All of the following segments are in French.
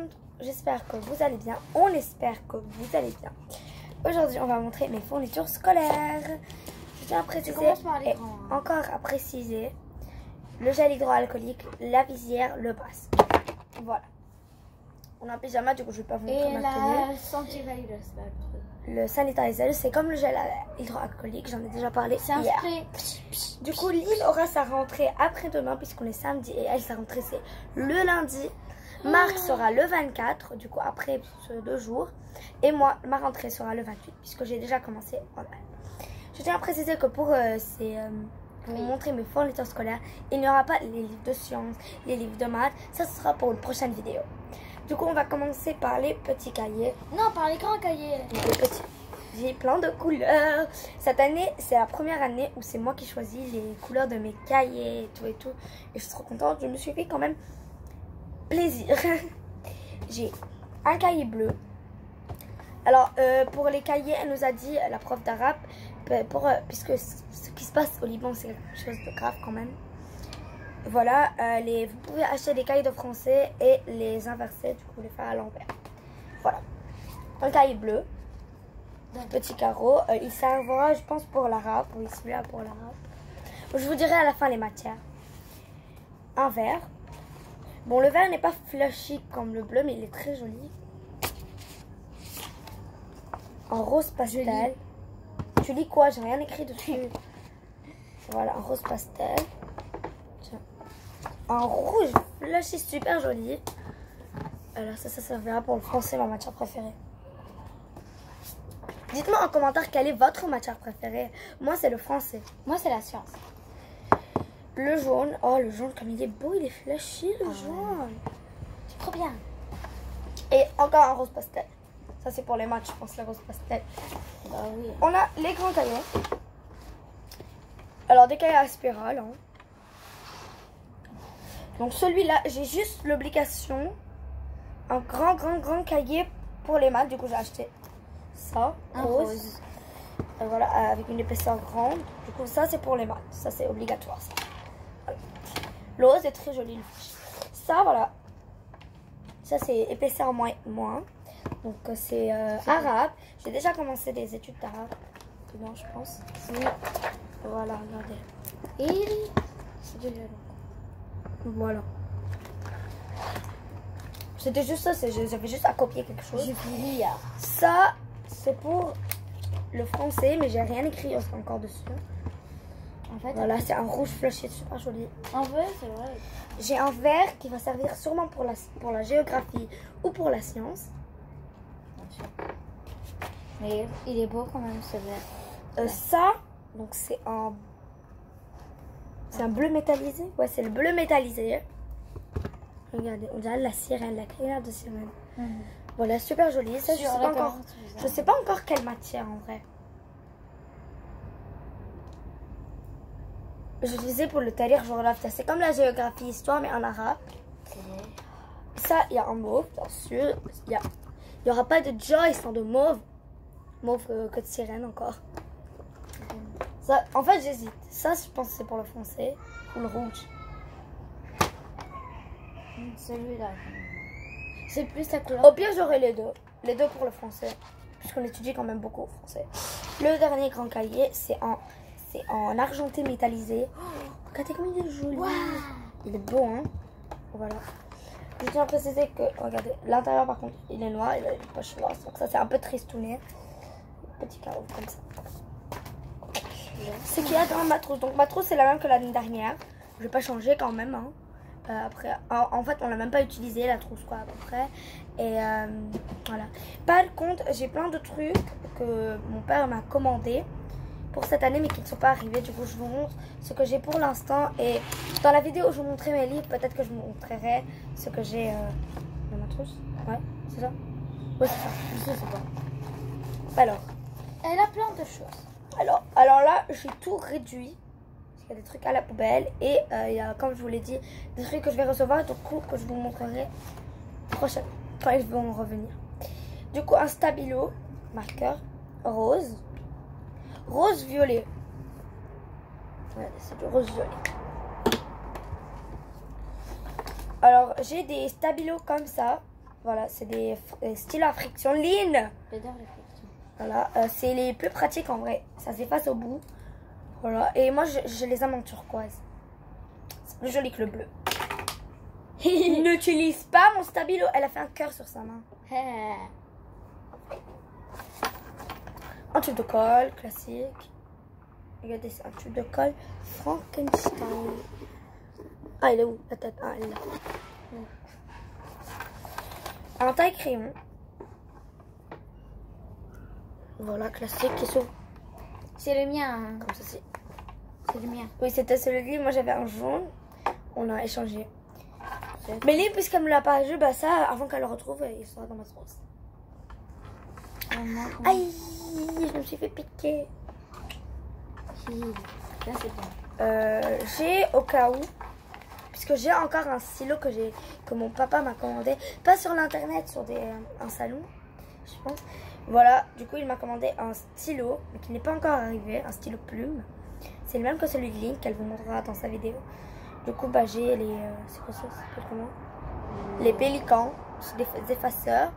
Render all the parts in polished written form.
monde, j'espère que vous allez bien. On espère que vous allez bien. Aujourd'hui, on va montrer mes fournitures scolaires. Je tiens à préciser et encore à préciser le gel hydroalcoolique, la visière, le masque. Voilà. On a un pyjama, du coup je vais pas vous montrer ma tenue. Le sanitizer. Le sanitizer, c'est comme le gel hydroalcoolique, j'en ai déjà parlé hier. Du coup, Lille aura sa rentrée après-demain puisqu'on est samedi et elle, sa rentrée c'est le lundi. Marc sera le 24, du coup après ce 2 jours. Et moi, ma rentrée sera le 28 puisque j'ai déjà commencé en live. Je tiens à préciser que pour vous montrer mes fournitures scolaires, il n'y aura pas les livres de sciences, les livres de maths. Ça, ce sera pour une prochaine vidéo. Du coup, on va commencer par les petits cahiers. Non, par les grands cahiers. Les petits. J'ai plein de couleurs. Cette année, c'est la première année où c'est moi qui choisis les couleurs de mes cahiers et tout et tout. Et je suis trop contente. Je me suis fait quand même plaisir. J'ai un cahier bleu. Alors, pour les cahiers, elle nous a dit, la prof d'arabe, puisque ce qui se passe au Liban, c'est quelque chose de grave quand même. Voilà, vous pouvez acheter des cahiers de français et les inverser, du coup les faire à l'envers. Voilà, un cahier bleu, petit carreau, il servira je pense pour l'arabe, oui celui-là pour l'arabe. Je vous dirai à la fin les matières. Un vert, bon le vert n'est pas flashy comme le bleu mais il est très joli. En rose pastel, tu lis quoi? J'ai rien écrit dessus. Voilà, un rose pastel. En rouge flashy, super joli. Alors ça servira pour le français, ma matière préférée. Dites-moi en commentaire quelle est votre matière préférée. Moi c'est le français. Moi c'est la science. Le jaune, oh le jaune comme il est beau, il est flashy le jaune. C'est trop bien. Et encore un rose pastel. Ça c'est pour les maths, je pense, le rose pastel. Bah oui. On a les grands cahiers. Alors des cahiers à spirale, hein. Donc celui-là, j'ai juste l'obligation, un grand cahier pour les maths. Du coup, j'ai acheté ça, rose. Voilà, avec une épaisseur grande. Du coup, ça, c'est pour les maths. Ça, c'est obligatoire. Ça. Voilà. Le rose est très joli. Ça, voilà. Ça, c'est épaisseur moins. Donc, c'est arabe. J'ai déjà commencé des études d'arabe. Dedans, je pense. Oui. Voilà, regardez. Et c'est de l'eau. Voilà. C'était juste ça, j'avais juste à copier quelque chose. J'ai fini. Ça, c'est pour le français, mais j'ai rien écrit encore dessus. En fait, voilà, c'est un rouge flushé, super joli. En vrai, c'est vrai. J'ai un vert qui va servir sûrement pour la géographie ou pour la science. Bien sûr. Mais il est beau quand même ce vert. Ça, donc c'est un bleu métallisé. Ouais, c'est le bleu métallisé. Regardez, on dirait la sirène, la crinière de sirène. Voilà, super joli. Ça, je sais pas encore quelle matière en vrai. Je disais pour le tarir géographie, c'est comme la géographie histoire mais en arabe. Ça, il y a un mauve, bien sûr. Il y aura pas de joy sans de mauve. Mauve que de sirène encore. Ça, en fait, j'hésite. Ça, je pense que c'est pour le français ou le rouge. Celui-là. C'est plus la couleur. Au pire, j'aurai les deux. Les deux pour le français. Puisqu'on étudie quand même beaucoup au français. Le dernier grand cahier, c'est en argenté métallisé. Oh, regardez comme il est joli. Wow. Il est beau, hein. Voilà. Je tiens à préciser que, regardez, l'intérieur par contre, il est noir. Il a une poche noire. Donc ça, c'est un peu tristouné. Petit carreau comme ça. C'est qu'il y a dans ma trousse. Donc ma trousse, c'est la même que l'année dernière. Je vais pas changer quand même, hein. Après, en fait, on l'a même pas utilisé la trousse quoi à peu près. Et voilà. Par contre, j'ai plein de trucs que mon père m'a commandé pour cette année mais qui ne sont pas arrivés. Du coup, je vous montre ce que j'ai pour l'instant. Et dans la vidéo où je vous montrerai mes livres, peut-être que je vous montrerai ce que j'ai dans ma trousse. Ouais, c'est ça. Ouais, c'est ça. Je sais pas. Alors. Elle a plein de choses. Alors là, j'ai tout réduit. Il y a des trucs à la poubelle et il y a, comme je vous l'ai dit, des trucs que je vais recevoir, donc que je vous montrerai prochainement quand ils vont revenir. Du coup, un stabilo, marqueur, rose violet. Ouais, c'est du rose violet. Alors, j'ai des stabilos comme ça, Voilà, c'est des stylos à friction ligne. J'adore les frictions. Voilà, c'est les plus pratiques en vrai. Ça s'efface au bout. Voilà, et moi je les aime en turquoise. C'est plus joli que le bleu. N'utilise pas mon stabilo. Elle a fait un cœur sur sa main. Un tube de colle classique. Regardez, c'est un tube de colle Frankenstein. Ah, il est où la tête? Ah, elle est là. Un taille crayon. Voilà, classique qui s'ouvre C'est le mien. Hein. comme ceci. C'est le mien. Oui, c'était celui-là. Moi, j'avais un jaune. On a échangé. Mais lui, puisqu'elle me l'a pas joué, bah ça, avant qu'elle le retrouve, il sera dans ma trousse. Aïe, je me suis fait piquer. Là, c'est bon. J'ai au cas où, puisque j'ai encore un stylo que mon papa m'a commandé, pas sur l'internet, sur un salon, je pense. Voilà, du coup il m'a commandé un stylo, mais qui n'est pas encore arrivé, un stylo plume. C'est le même que celui de Link, qu'elle vous montrera dans sa vidéo. Du coup bah j'ai les, c'est quoi ça s'appelle comment? Les pélicans, c'est des effaceurs.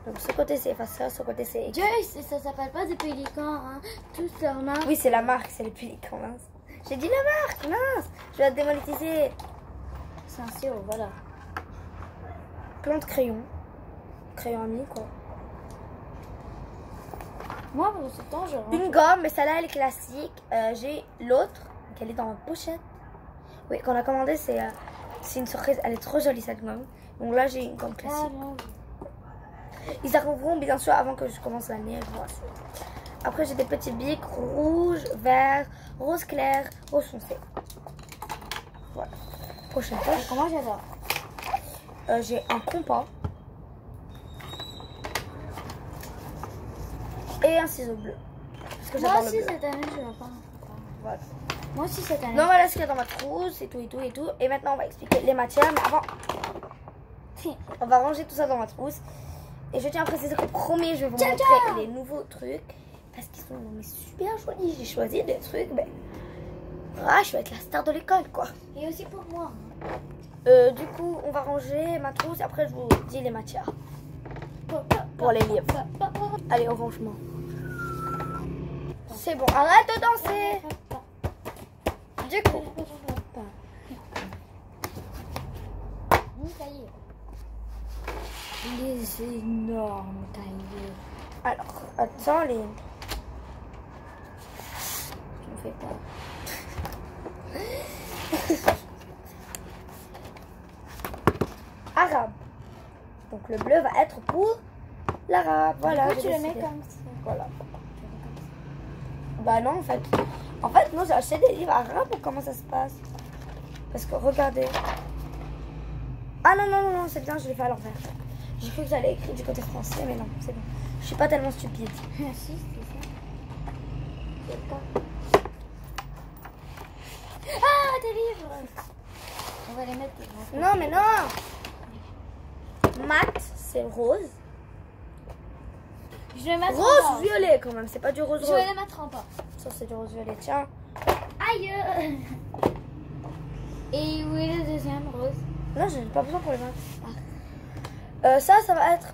Donc ce côté c'est effaceur, ce côté c'est... Joyce, ça s'appelle pas des pélicans, hein. Tous leur marque. Oui, c'est la marque, c'est les pélicans, mince. J'ai dit la marque, mince. Je vais la démonétiser. C'est un sirop, voilà. Plein de crayons. Crayon ami, quoi. Moi, pour ce temps, je Une gomme, mais celle-là, elle est classique. J'ai l'autre, elle est dans ma pochette. Oui, qu'on a commandé, c'est une surprise. Elle est trop jolie, cette gomme. Donc là, j'ai une gomme classique. Ils arriveront bien sûr avant que je commence l'année. Après, j'ai des petits bics rouge, vert, rose clair, rose foncé. Voilà. Prochaine poche. Comment j'adore. J'ai un compas. Et un ciseau bleu. Parce que Moi j'adore le aussi, bleu. cette année, je vais pas. Voilà. Moi aussi, cette année. Donc voilà ce qu'il y a dans ma trousse et tout et tout et tout. Et maintenant, on va expliquer les matières. Mais avant, on va ranger tout ça dans ma trousse. Et je tiens à préciser que promis, je vais vous montrer les nouveaux trucs. Parce qu'ils sont super jolis. J'ai choisi des trucs. Ben, ah, je vais être la star de l'école, quoi. Et aussi pour moi. Du coup, on va ranger ma trousse. Après, je vous dis les matières. Pour les livres. Allez, au rangement. C'est bon, arrête de danser. Du coup, Mon cahier. Les énormes cahiers. alors, attends, les... Tu me fais peur. Arabe. Donc le bleu va être pour l'arabe. Voilà. Du coup, j'ai tu le mets décidé. comme ça. Voilà. Bah non, en fait. En fait, non, j'ai acheté des livres arabes ou comment ça se passe? Parce que regardez. Ah non, non, non, non, c'est bien, je l'ai fait à l'envers. J'ai cru que j'allais écrire du côté français, mais non, c'est bon. Je suis pas tellement stupide. Ah si, c'est ça. C'est pas. Ah, tes livres. On va les mettre. Non, mais non. Mat, c'est rose. Je vais mettre en Rose bas. violet quand même, c'est pas du rose Je rose. vais les mettre en bas. Ça, c'est du rose violet, tiens. Aïe. Et où est le deuxième rose? Non, j'ai pas besoin pour les mettre. Ça va être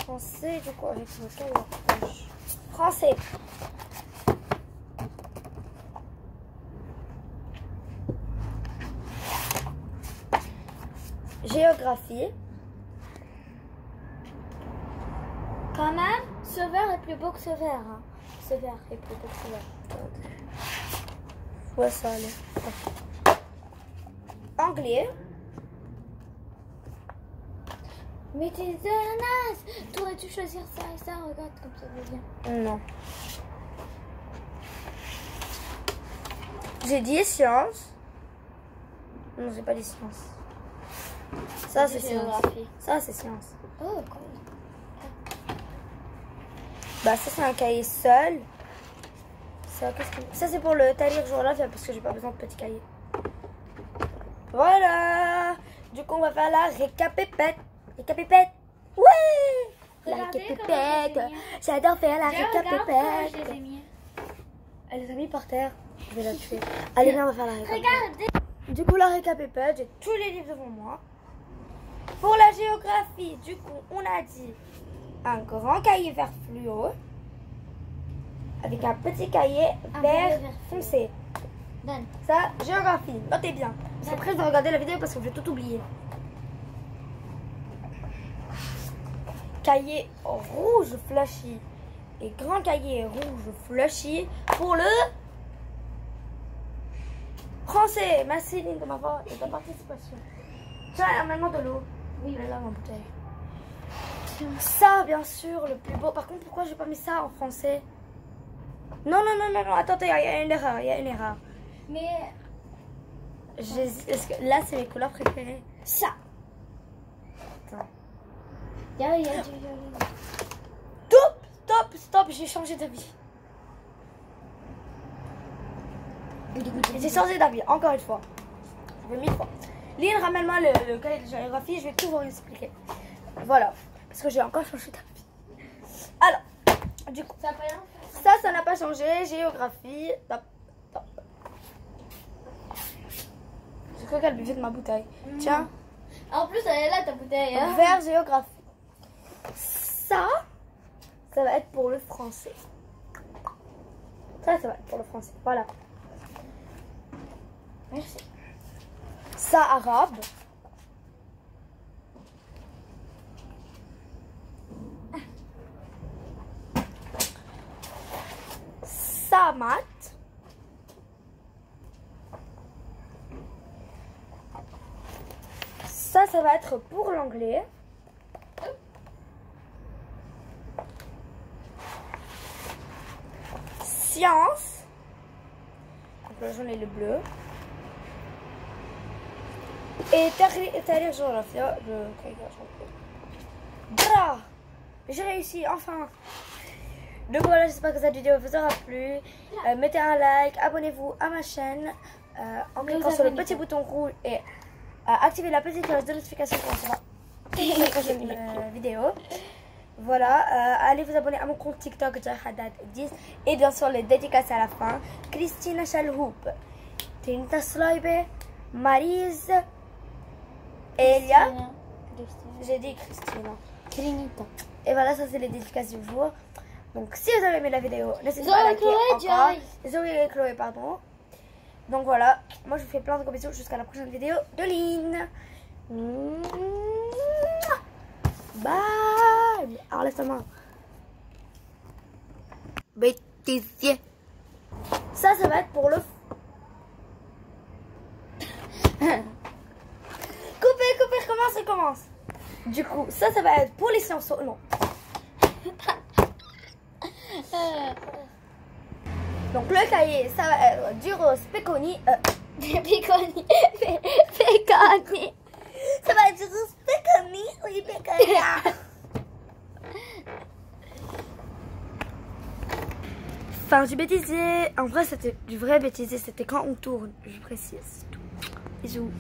français, du coup, avec le cahier. Français. Géographie. Quand même, ce vert est plus beau que ce vert. Hein. Ce vert est plus beau que ce vert. Ouais, ça allait. Anglais. Mais t'es naze. T'aurais-tu choisir ça et ça? Regarde comme ça va bien. Non. J'ai dit sciences. Non, j'ai pas dit sciences. Ça, c'est sciences. Géographie. Ça, c'est sciences. Oh, cool. Bah, ça, c'est un cahier seul. Ça, ça c'est pour le tailleur jour là, parce que j'ai pas besoin de petits cahiers. Voilà. Du coup, on va faire la récapépète. Récapépète. Ouais. La Regardez récapépète. comment j'ai J'adore faire la Regarde comment je récapépète. les ai mis. Elle les a mis par terre. Je vais la tuer. Allez, viens, on va faire la récapépète. Regardez. Du coup, la récapépète, j'ai tous les livres devant moi. Pour la géographie, du coup, on a dit un grand cahier vert fluo avec un petit cahier vert foncé. Donne. Ça, géographie, notez bien. C'est prêt de regarder la vidéo parce que je vais tout oublier. Cahier rouge flashy et grand cahier rouge flashy pour le français. Merci Lynn de m'avoir et de ta participation. Tiens, amène-moi de l'eau. Oui, là, ma bouteille. Ça, bien sûr, le plus beau. Par contre, pourquoi j'ai pas mis ça en français? Non, attendez, il y a une erreur, Mais Est-ce que là, c'est mes couleurs préférées. Ça. Attends. il y a du Stop, j'ai changé d'avis. J'ai changé d'avis, encore une fois. Je vais 1000 fois. Lynn, ramène-moi le cahier de géographie, je vais tout vous expliquer. Voilà, parce que j'ai encore changé d'avis. Alors, du coup, ça n'a pas changé. Géographie. J'ai cru qu'elle buvait de ma bouteille. Tiens. En plus, elle est là ta bouteille. Hein? Vert géographie. Ça va être pour le français. Ça va être pour le français. Voilà. Merci. Ça, arabe. Ça, maths. Ça va être pour l'anglais. Science. Donc le jaune et le bleu. Et Tariq géographie. J'ai réussi, enfin. Donc voilà, j'espère que cette vidéo vous aura plu. Mettez un like, abonnez-vous à ma chaîne en cliquant sur le petit bouton rouge et activez la petite cloche de notification pour recevoir les prochaines vidéos. Voilà, allez vous abonner à mon compte TikTok Haddad10 et bien sûr les dédicaces à la fin. Christina Chalhoup, Tinta Sloibe, Maryse, Elia. J'ai dit Christina. Trinita. Et voilà, ça c'est les dédicaces du jour. Donc si vous avez aimé la vidéo, n'hésitez pas à liker encore. Zoé et Chloé, pardon. Donc voilà, moi je vous fais plein de gros bisous jusqu'à la prochaine vidéo de Lynn. Bye. Alors laisse ta main. Bêtisier. Ça va être pour le... Coupez, recommence. Du coup, ça va être pour les sciences... Non. Donc le cahier, ça va être du rose Peconi. Peconi. Ça va être du rose Peconi. Oui, Peconi. Enfin, du bêtisier. En vrai, c'était du vrai bêtisier. C'était quand on tourne, je précise. Bisous.